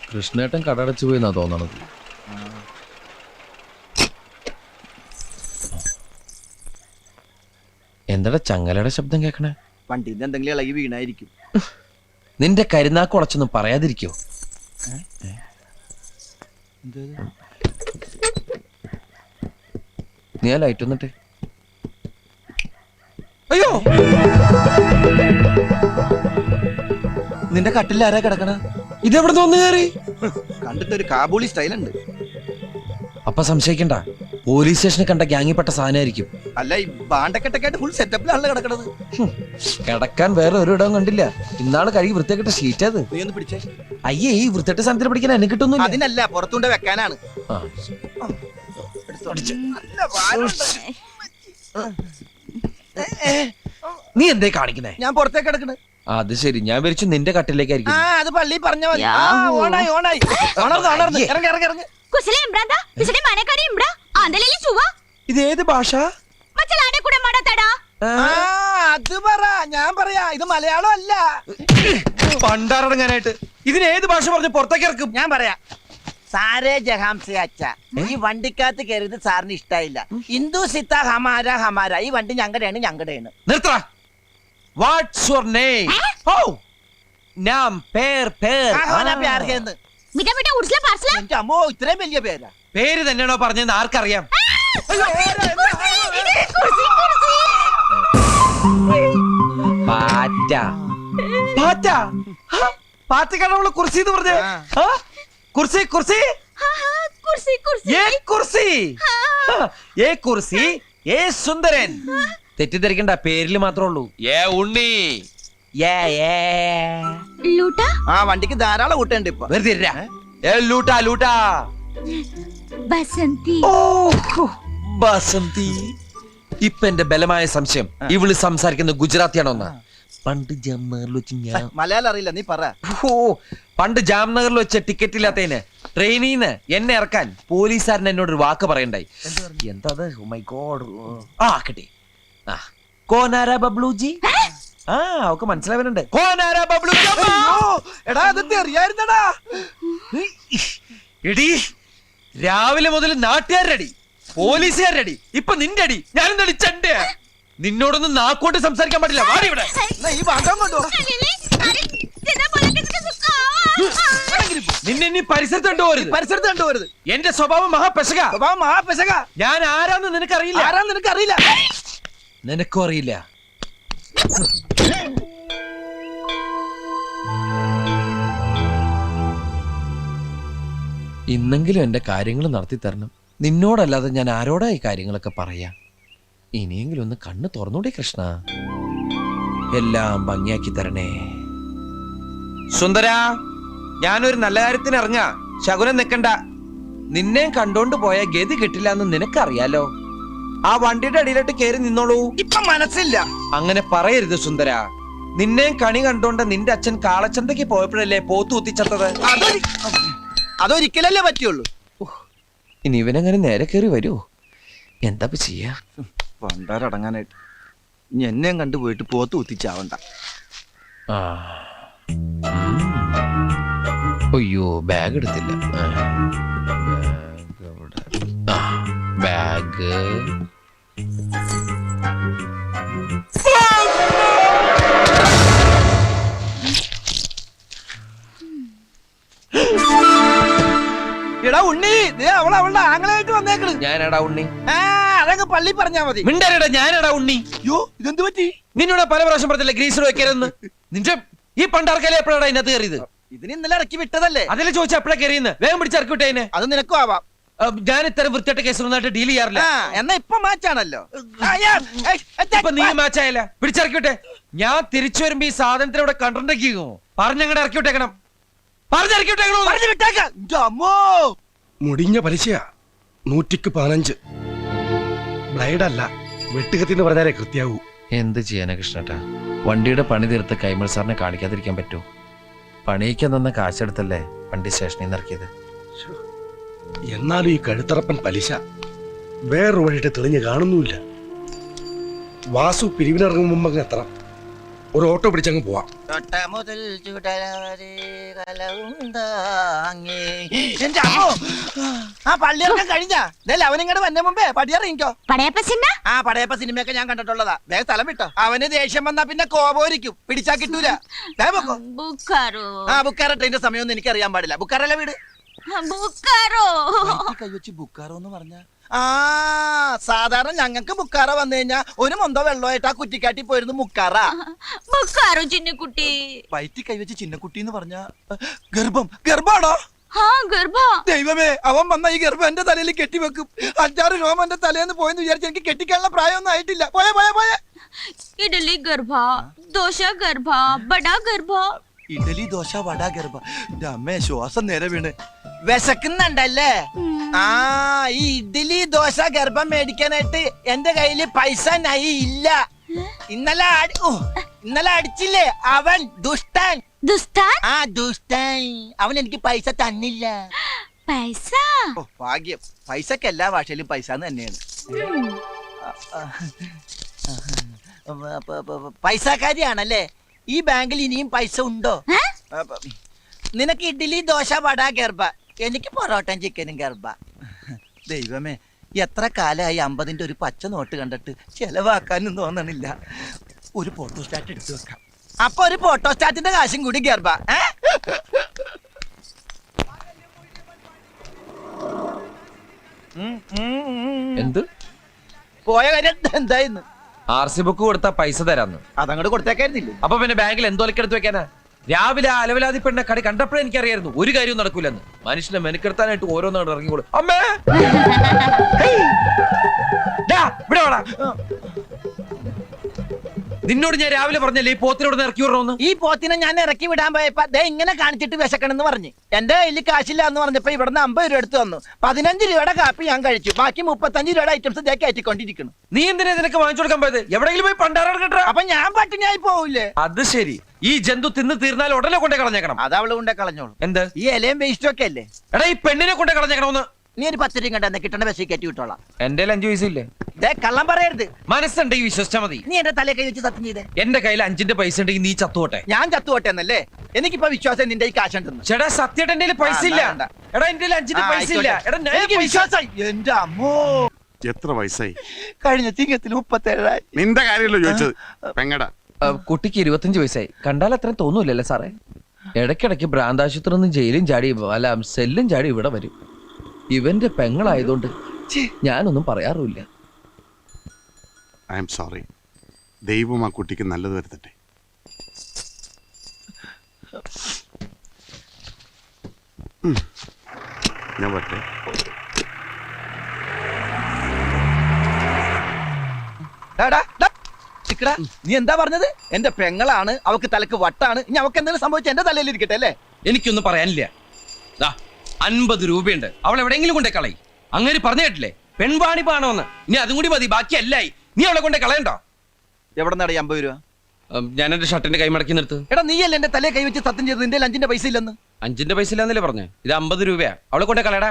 കൃഷ്ണേട്ടൻ കടടച്ചു പോയിന്നാ തോന്നണത്. എന്താടാ ചങ്ങലയുടെ ശബ്ദം കേക്കണേ? വണ്ടിന്ന് എന്തെങ്കിലും ഇളകി വീണായിരിക്കും. നിന്റെ കരുനാക്ക് ഉളച്ചൊന്നും പറയാതിരിക്കോ? നീ ആ ലൈറ്റ് വന്നിട്ട്. അയ്യോ, നിന്റെ കട്ടിൽ ആരാ കിടക്കണ? ഇതെവിടെ തോന്നു കയറി? കണ്ടിട്ടൊരു കാബൂളി സ്റ്റൈലുണ്ട്. അപ്പൊ സംശയിക്കണ്ട, പോലീസ് സ്റ്റേഷനിൽ കണ്ട ഗ്യാങ്ങിപ്പെട്ട സാധനമായിരിക്കും. അല്ല, ഈ ബാണ്ടക്കെട്ടൊക്കെയായിട്ട് ഫുൾ സെറ്റപ്പിലാണല്ലോ കിടക്കണത്. കിടക്കാൻ വേറെ ഒരു ഇടവും കണ്ടില്ല. ഇന്നാള് കഴുകി വൃത്തിയാക്കിട്ട ഷീറ്റ് അത്. നീ ഒന്ന് പിടിച്ചേ. അയ്യേ, ഈ വൃത്തിയായിട്ട് സാധനത്തിൽ പിടിക്കാൻ എന്നെ കിട്ടുന്നു. അതിനല്ല, പുറത്തുകൊണ്ട് വെക്കാനാണ്. നീ എന്തേ കാണിക്കുന്നേ? ഞാൻ പുറത്തേക്ക് കിടക്കണേ. അത് ശരി, ഞാൻ വിരിച്ചു നിന്റെ കട്ടിലേക്കായിരിക്കും. അത് പള്ളി പറഞ്ഞ മതി. ഓണായി ഓണായി. ഇറങ്ങി ഇറങ്ങി ഇറങ്ങി. ഇത് ഏത് ഭാഷ? അത് പറ, ഞാൻ പറയാ. ഇത് മലയാളം അല്ല. പണ്ടാറടങ്ങാനായിട്ട് ഇതിന് ഏത് ഭാഷ പറഞ്ഞ് പുറത്തേക്ക് ഇറക്കും? ഞാൻ പറയാ. സാരേ ജഹാംസെ അച്ഛ, ഈ വണ്ടിക്കകത്ത് കയറിയത് സാറിന് ഇഷ്ടായില്ല. ഹിന്ദു സിത്ത ഹമാര ഹമാര. ഈ വണ്ടി ഞങ്ങളുടെയാണ് ഞങ്ങളുടെയാണ്. നിർത്തറ. What's your name? ഓ, നാം പേർ പേർ. അമ്മോ, ഇത്രയും വലിയ പേരാ. പേര് തന്നെയാണോ പറഞ്ഞതെന്ന് ആർക്കറിയാം? പാറ്റ. പാറ്റ? പാറ്റക്കാണ് നമ്മള് കുർസി എന്ന് പറഞ്ഞേ. കുർസി കുർസി കുർസി സുന്ദരൻ. തെറ്റിദ്ധരിക്കണ്ട, പേരില് മാത്രമേ ഉള്ളൂ. ഉണ്ണി. ആ വണ്ടിക്ക് ധാരാളം കൂട്ടുണ്ട് ഇപ്പൊ. ബസന്തി. ഇപ്പൊ എന്റെ ബലമായ സംശയം ഇവള് സംസാരിക്കുന്ന ഗുജറാത്തിയാണോന്നാ. പണ്ട് ജാംനഗറിൽ വെച്ച് ഞാൻ മലയാളം അറിയില്ല, നീ പറ. പണ്ട് ജാംനഗറിൽ വെച്ച ടിക്കറ്റ് ഇല്ലാത്തതിന് ട്രെയിനിന്ന് എന്നെ ഇറക്കാൻ പോലീസുകാരൻ എന്നോട് ഒരു വാക്ക് പറയണ്ടായി. എന്താ? My God. കിട്ടി. കോനാര ബബ്ലുജി. അവക്ക് മനസ്സിലാവുന്നുണ്ട്. കോനാര ബബ്ലുജി. എടാ, അതൊക്കെ അറിയായിരുന്നടാ. എടി, രാവിലെ മുതൽ നാട്ടുകാരടി, പോലീസുകാരടി, ഇപ്പൊ നിന്റെ അടി. ഞാനെന്താ ചണ്ടേ? നിന്നോടൊന്നും നാക്കോട്ട് സംസാരിക്കാൻ പാടില്ല. വാടി ഇവിടെ. ഈ ഭാഗം കൊണ്ടോ. നിന്നെ നീ പരിസരത്ത് കണ്ടുപോകരുത്. എന്റെ സ്വഭാവം മഹാപെശക. ഞാൻ ആരാന്ന് നിനക്കറിയില്ല. നിനക്കും അറിയില്ല. ഇന്നെങ്കിലും എന്റെ കാര്യങ്ങൾ നടത്തി തരണം. നിന്നോടല്ലാതെ ഞാൻ ആരോടാ ഈ കാര്യങ്ങളൊക്കെ പറയാ? ഇനിയെങ്കിലും ഒന്ന് കണ്ണ് തുറന്നൂടെ കൃഷ്ണ. എല്ലാം ഭംഗിയാക്കി തരണേ. സുന്ദര, ഞാനൊരു നല്ല കാര്യത്തിന് ഇറങ്ങാ. ശകുനം നിക്കണ്ട. നിന്നെ കണ്ടോണ്ട് പോയ ഗതി കിട്ടില്ല എന്ന് നിനക്കറിയാലോ. ആ വണ്ടിയുടെ അടിയിലോട്ട് കയറി നിന്നോളൂ. ഇപ്പൊ മനസ്സില്ല. അങ്ങനെ പറയരുത് സുന്ദര. നിന്നെ കണി കണ്ടോണ്ട് നിന്റെ അച്ഛൻ കാളച്ചന്തയ്ക്ക് പോയപ്പോഴല്ലേ പോത്തു കുത്തിച്ചത്തത്. അതൊരിക്കലല്ലേ പറ്റുള്ളൂ. ഇനി ഇവനങ്ങനെ നേരെ കയറി വരുമോ? എന്താ ചെയ്യാ? പണ്ടാരടങ്ങാനായിട്ട് ഇനി എന്നെയും കണ്ടുപോയിട്ട് പോത്ത് കുത്തിച്ചാവണ്ട. അയ്യോ, ബാഗ് എടുത്തില്ല. ബാഗ് എടാ ഉണ്ണി, അവളുടെ ആങ്ങളായിട്ട് വന്നേക്കണ്. ഞാനടാ ഉണ്ണി. അതങ്ങ് പള്ളി പറഞ്ഞാ മതി. മിണ്ടരടാ, ഞാനടാ ഉണ്ണി. യോ, ഇതെന്ത് പറ്റി? നിന്നോട് പല പ്രാവശ്യം പറഞ്ഞില്ല ഗ്രീസർ വെക്കരുതെന്ന്. നിന്റെ ഈ പണ്ടാർക്കല്ലേ എപ്പോഴാണ് അതിനകത്ത് കയറിയത്? ഇതിന് ഇന്നലെ ഇറക്കി വിട്ടതല്ലേ. അതിലെ ചോദിച്ചാ എപ്പോഴാ കയറിയെന്ന്. വേഗം പിടിച്ചിറക്കി വിട്ടേനെ. അത് നിനക്കും ആവാം. ഞാൻ ഇത്തരം വൃത്തിയായിട്ട് കേസൊന്നായിട്ട് ഡീൽ ചെയ്യാറില്ല. എന്നാ ഇപ്പൊ മാച്ചാണല്ലോ. ഇപ്പൊ നീ മാച്ചായല്ല. പിടിച്ചിറക്കി വിട്ടെ. ഞാൻ തിരിച്ചു വരുമ്പോ ഈ സാധനത്തിന് ഇവിടെ കണ്ടിട്ടുണ്ടോ? പറഞ്ഞങ്ങടെ ഇറക്കി വിട്ടേക്കണം. പറഞ്ഞിറക്കി വിട്ടേക്കണോ? മുടിഞ്ഞ പലിശയാ. 115. ബ്ലൈഡല്ല, വെട്ടുകത്തിന്ന് പറഞ്ഞാലേ കൃത്യാവൂ. എന്ത് ചെയ്യാനാ കൃഷ്ണേട്ടാ? വണ്ടിയുടെ പണി തീർത്ത് കൈമൾ സാറിനെ കാണിക്കാതിരിക്കാൻ പറ്റുമോ? പണിയിക്കാൻ തന്ന കാശെടുത്തല്ലേ വണ്ടി സ്റ്റേഷനിൽ നിന്ന് ഇറക്കിയത്. എന്നാലും ഈ കഴുത്തറപ്പൻ പലിശ വേറൊരു വഴിയിട്ട് തെളിഞ്ഞ് കാണുന്നുമില്ല. വാസു പിരിവിനിറങ്ങും മുമ്പ് അങ്ങ് എത്തണം. ഒരു ഓട്ടോ പിടിച്ചങ്ങ് പോവാം. തൊട്ട മുതൽ ചുടലവരെ കലവുണ്ടാങ്ങി. എന്റെ അമ്മോ, ആ പള്ളിയൊക്കെ കഴിഞ്ഞാ അവനിങ്ങോട്ട് വന്ന മുമ്പേ പടിയറിയിക്കോ. പടയപ്പ സിനിമ ആ പടയപ്പ സിനിമയൊക്കെ ഞാൻ കണ്ടിട്ടുള്ളതാ. വേഗം സ്ഥലം വിട്ടോ. അവന് ദേഷ്യം വന്നാ പിന്നെ കോപോരിക്കും, പിടിച്ചാ കിട്ടൂല. ദേ പൊക്കോ. ബുക്കാറോ ആ ബുക്കാറ ട്രെയിന്റെ സമയമൊന്നും എനിക്ക് അറിയാൻ പാടില്ല. ബുക്കാറല്ല വീട്. ബുക്കാറോ കൈവച്ച് ബുക്കാറോ എന്ന് പറഞ്ഞ ആ സാധാരണ ഞങ്ങൾക്ക് ബുക്കാറ വന്നു കഴിഞ്ഞാ ഒരു മൊന്തോ വെള്ളമായിട്ട് ആ കുറ്റിക്കാട്ടി പോയിരുന്നു മുക്കാറ. ബുക്കാറോ ചിന്നക്കുട്ടി. വയറ്റി കൈവച്ച് ചിന്നക്കുട്ടി എന്ന് പറഞ്ഞ ഗർഭാണോ? ആ ഗർഭ. ദൈവമേ, അവൻ വന്ന ഈ ഗർഭം എന്റെ തലയിൽ കെട്ടിവെക്കും. 5-6 രോമം എന്റെ തലേന്ന് പോയെന്ന് വിചാരിച്ച് എനിക്ക് കെട്ടിക്കാനുള്ള പ്രായമൊന്നും ആയിട്ടില്ല. പോയെ പോയെ പോയെ. ഇഡലി ഗർഭ, ദോശ ഗർഭ, ബടാ ഗർഭ. ഇഡലി ദോശ വട ഗർഭ. അമ്മേ, ശ്വാസം നേരെ വീണ്. വിശക്കുന്നുണ്ടല്ലേ? ആ ഈ ഇഡ്ഡലി ദോശ ഗർഭം മേടിക്കാനായിട്ട് എന്റെ കയ്യില് പൈസ നൈ ഇല്ല. ഇന്നലെ അടിച്ചില്ലേ അവൻ ദുഷ്ടൻ. ദുസ്താൻ ആ ദുഷ്ടൻ അവൻ എനിക്ക് പൈസ തന്നില്ല. പൈസ. ഓ ഭാഗ്യം, പൈസക്ക് എല്ലാ ഭാഷയിലും പൈസ തന്നെയാണ്. പൈസക്കാരിയാണല്ലേ? ഈ ബാങ്കിൽ ഇനിയും പൈസ ഉണ്ടോ? നിനക്ക് ഇഡ്ഡലി ദോശ വട ഗർഭ, എനിക്ക് പൊറോട്ടയും ചിക്കനും ഗർഭ. ദൈവമേ, എത്ര കാലമായി 50-ന്റെ ഒരു പച്ച നോട്ട് കണ്ടിട്ട് ചെലവാക്കാനും തോന്നണില്ല. ഒരു ഫോട്ടോസ്റ്റാറ്റ് എടുത്തു വെക്കാം. അപ്പൊ ഒരു ഫോട്ടോസ്റ്റാറ്റിന്റെ കാശും കൂടി ഗർഭ. എന്ത് പോയ കാര്യം എന്തായിരുന്നു? RC ബുക്ക് കൊടുത്താ പൈസ തരാന്ന്. അതങ്ങോട്ട് കൊടുത്തേക്കായിരുന്നില്ലേ? അപ്പൊ പിന്നെ ബാങ്കിൽ എന്തോലക്കെടുത്ത് വെക്കാനാ? രാവിലെ ആ അലവലാതി പെണ്ണ കടി കണ്ടപ്പോഴേ എനിക്കറിയായിരുന്നു ഒരു കാര്യവും നടക്കൂലെന്ന്. മനുഷ്യനെ മെനക്കെടുത്താനായിട്ട് ഓരോന്നാണ് ഇറങ്ങിക്കോളൂ. അമ്മേ, ഡാ, ഇവിടെ വാടാ. നിന്നോട് ഞാൻ രാവിലെ പറഞ്ഞല്ലേ ഈ പോത്തിനോട് ഇറക്കി വിടണമെന്ന്. ഈ പോത്തിനെ ഞാൻ ഇറക്കി വിടാൻ പോയപ്പോ ദേ ഇങ്ങനെ കാണിച്ചിട്ട് വിശക്കണെന്ന് പറഞ്ഞു. എന്റെ കയ്യിൽ കാശില്ല എന്ന് പറഞ്ഞപ്പോ ഇവിടുന്ന് 50 രൂപ എടുത്തു തന്നു. 15 രൂപയുടെ കാപ്പി ഞാൻ കഴിച്ചു. ബാക്കി 35 രൂപയുടെ ഐറ്റംസ് ഇതേ കയറ്റിക്കൊണ്ടിരിക്കുന്നു. നീ എന്തിനാ നിനക്ക് വാങ്ങിച്ചു കൊടുക്കാൻ പോയത്? എവിടെയെങ്കിലും പോയി പണ്ടാരം കേട്ടോ. അപ്പൊ ഞാൻ പട്ടിണിയായി പോവില്ലേ? അത് ശരി. ഈ ജന്തു തിന്ന് തീർന്നാൽ ഉടനെ കൊണ്ടേ കളഞ്ഞേക്കണം. അത് അവള് കൊണ്ടേ കളഞ്ഞോളൂ. എന്ത്? ഈ ഇലയും വേസ്റ്റും ഒക്കെ അല്ലേ? എടാ, ഈ പെണ്ണിനെ കൊണ്ടേ കളഞ്ഞേക്കണമെന്ന്. നീ ഒരു 10 രൂപ കണ്ടെന്ന് കിട്ടണ ബസ്സിൽ കയറ്റി വിട്ടോളാം. എന്റെ 5 പൈസ ഇല്ലേ? ദേ കള്ളം പറയരുത്. മനസ്സുണ്ടെങ്കിൽ വിശ്വസിച്ചാ മതി. നീ എന്റെ തലയെ കൈ വെച്ച് സത്യം ചെയ്തേ. എന്റെ കയ്യിൽ 5-ന്റെ പൈസ ഉണ്ടെങ്കിൽ നീ ചത്തുപോട്ടെ. ഞാൻ ചത്തുപോട്ടെ എന്നല്ലേ? എനിക്കിപ്പോ വിശ്വാസം നിന്റെ ഈ കാശുണ്ടെന്ന്. ചേട്ടാ, സത്യമായിട്ട് എന്റെ പൈസ ഇല്ല. വേണ്ട. എടാ, എന്റെ 5-ന്റെ പൈസ ഇല്ല. എടാ, ഞാൻ എനിക്ക് പൈസ- വിശ്വാസം. എന്റെ അമ്മോ, എത്ര വയസ്സായി? കഴിഞ്ഞ ചിങ്ങത്തിൽ 37 നിന്റെ കാര്യമല്ലോ ചോദിച്ചത്. പെങ്ങടാ. കുട്ടിക്ക് 25 വയസ്സായി. കണ്ടാൽ അത്രയും തോന്നൂലല്ലേ സാറേ? ഇടയ്ക്കിടയ്ക്ക് ഭ്രാന്താശുപത്രി നിന്ന് ജയിലും ചാടി അല്ല സെല്ലും ചാടി ഇവിടെ വരും. ഇവന്റെ പെങ്ങളായതുകൊണ്ട് ഞാനൊന്നും പറയാറുമില്ല. I am sorry. ദൈവം ആ കുട്ടിക്ക് നല്ലത് വരുത്തട്ടെ. ഞാൻ വരട്ടെ. നീ എന്താ പറഞ്ഞത്? എന്റെ പെങ്ങളാണ്, അവക്ക് തലക്ക് വട്ടാണ്. ഇനി അവക്ക് എന്തെങ്കിലും സംഭവിച്ച എന്റെ തലയിൽ ഇരിക്കട്ടെ അല്ലേ? എനിക്കൊന്നും പറയാനില്ല. 50 രൂപയുണ്ട്, അവൾ എവിടെയെങ്കിലും കൊണ്ടേ കളയി. അങ്ങനെ പറഞ്ഞു കേട്ടില്ലേ, പെൺവാണി പാണോന്ന്. ഇനി അതും കൂടി മതി, ബാക്കി അല്ലായി. നീ അവളെ കൊണ്ടേ കളയണ്ടോ? എവിടെ നിന്നാണ് 50 രൂപ? ഞാൻ എന്റെ ഷർട്ടിന്റെ കൈ മടക്കി നിർത്ത്. എടാ, നീയല്ലേ എന്റെ തലയെ കൈ വെച്ച് സത്യം ചെയ്ത് നിന്റെ 5-ന്റെ പൈസ ഇല്ലെന്ന്? 5-ന്റെ പൈസ ഇല്ലാന്നല്ലേ പറഞ്ഞേ? ഇത് 50 രൂപയാ. അവളെ കൊണ്ടേ കളയടാ.